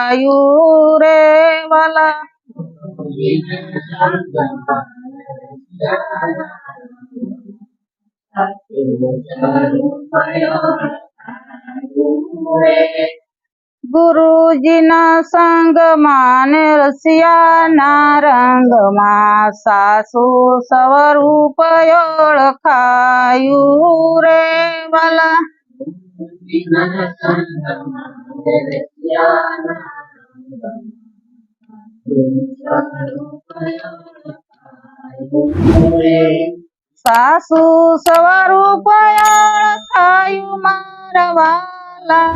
ખાયું રે વાલા. ગુરુજીના સંગમાં ને રસિયાના રંગમાં સાસુ સ્વરૂપ ઓળખાયું રે વાલા. સાસુ સ્વરૂપ ઓળખાયું મારા વાલા.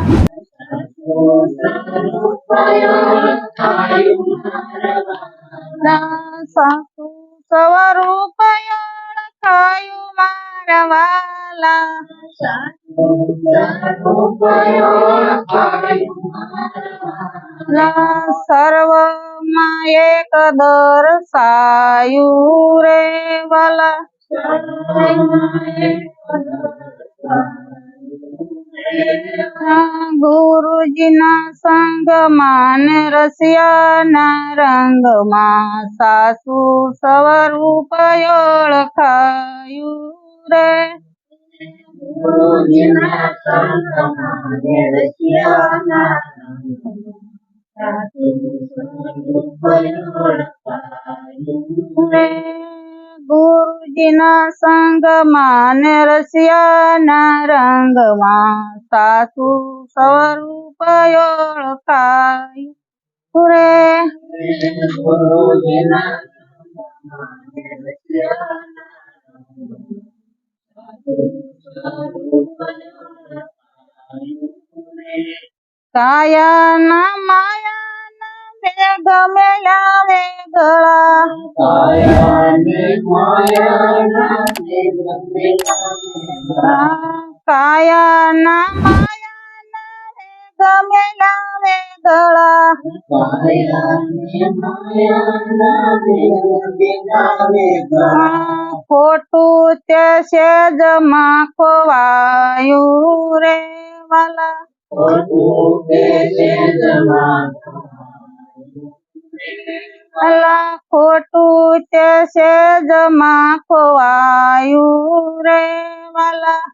સાસુ સ્વરૂપ ઓળખાયું મારા વાલા. સર્વમાં એક દર્શાયું રે વાલા. ગુરુજીના સંગમાં ને રસિયાના રંગમાં સાસુ સ્વરૂપ ઓળખાયું રે. ગુરુજીના સંગમાં ને રસિયાના ગુરુજીના સંગમાં ને રસિયાના રંગમાં સાસુ સ્વરૂપ ઓળખાયું રે. કાયાના માયાના વેગ મેળા વેગળા. કાયાના માયાના વેગ મેળા વેગળા. ખોટું તે સેજમાં ખોવાયું રે વાલા. ખોટું તે સેજમાં ખોવાયું રે વાલા.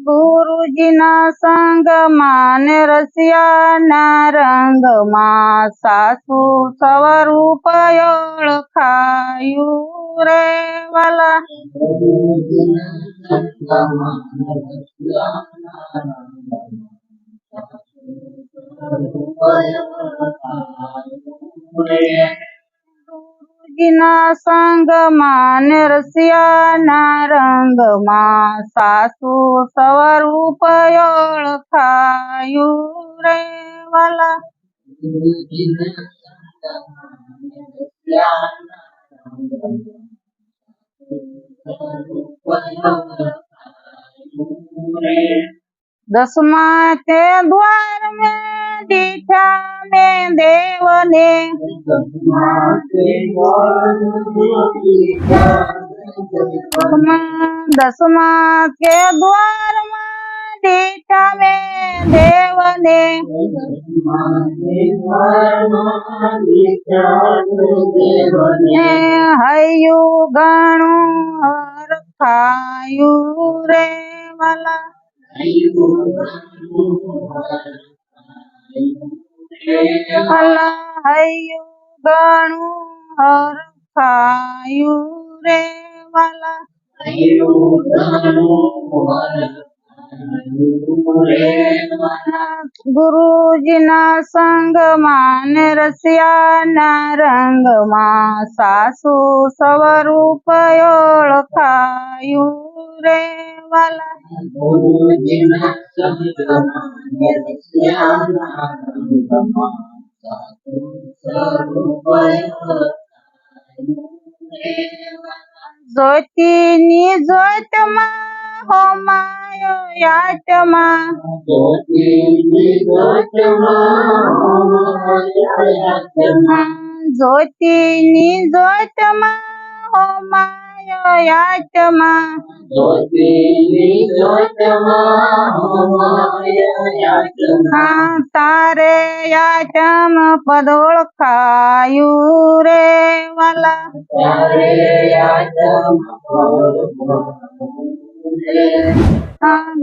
ગુરુજીના સંગમાં ને રસિયાના રંગમાં સાસુ સ્વરૂપ ઓળખાયું રે વાલા. ગુરુજીના સંગમાં ને રસિયાના રંગમાં સાસુ સ્વરૂપ ઓળખાયું રે વાલા. दसमा के द्वार में दीठा में देव ने. दसमा के द्वार में दीठा में देव ने. हयु गणु हरखायु रे वाला. हयु गणु हरखायु रे वाला. ગુરુજીના સંગમાં ને રસિયાના રંગમાં સાસુ સ્વરૂપ ઓળખાયું રે વાલા. ગુરુજીના સંગમાં ને રસિયાના રંગમાં સાસુ સ્વરૂપ જ્યોતિની જ્યોતમાં હોમાયો યાતમાં. જ્યોતિની જ્યોતમાં હોમાયો યાચમાં જ્યોતિની જ્યોતમાં હોમાય યાચના. તારે યાચમ પદ ઓળખાયું રે વાલા તારે યાચમ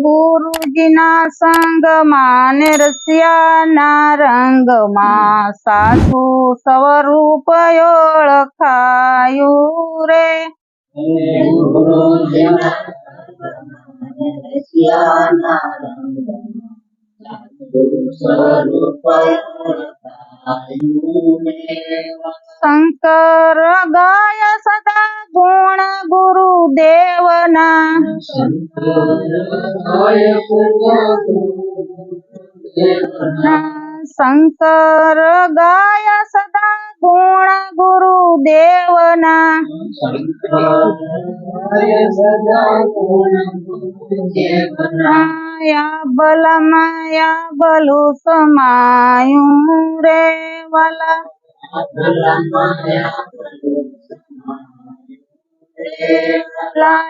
ગુરુજીના સંગમાં ને રસિયાના રંગમાં સાસુ સ્વરૂપ ઓળખાયું રે શંકર ગાય સદા ગુણ ગુરુદેવના શંકર ગાય સદા ગુણ ગુરુદેવના યા બલમાયા બલુ સમાયું રે વાલા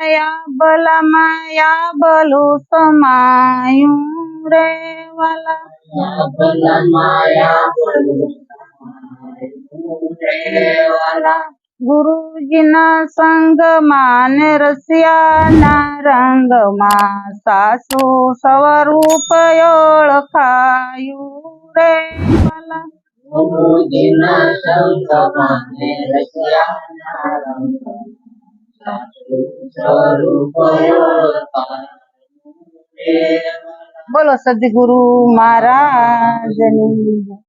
યા બલમાયા બલુ સમાયું રે વાલા ગુરુજીના સંગમાં ને રસિયાના રંગમાં સાસુ સ્વરૂપ ઓળખાયું રે વાલા ગુરુજીના સંગમાં ને રસિયાના રંગમાં સાસુ સ્વરૂપ ઓળખાયું રે. બોલો સદગુરુ મહારાજની.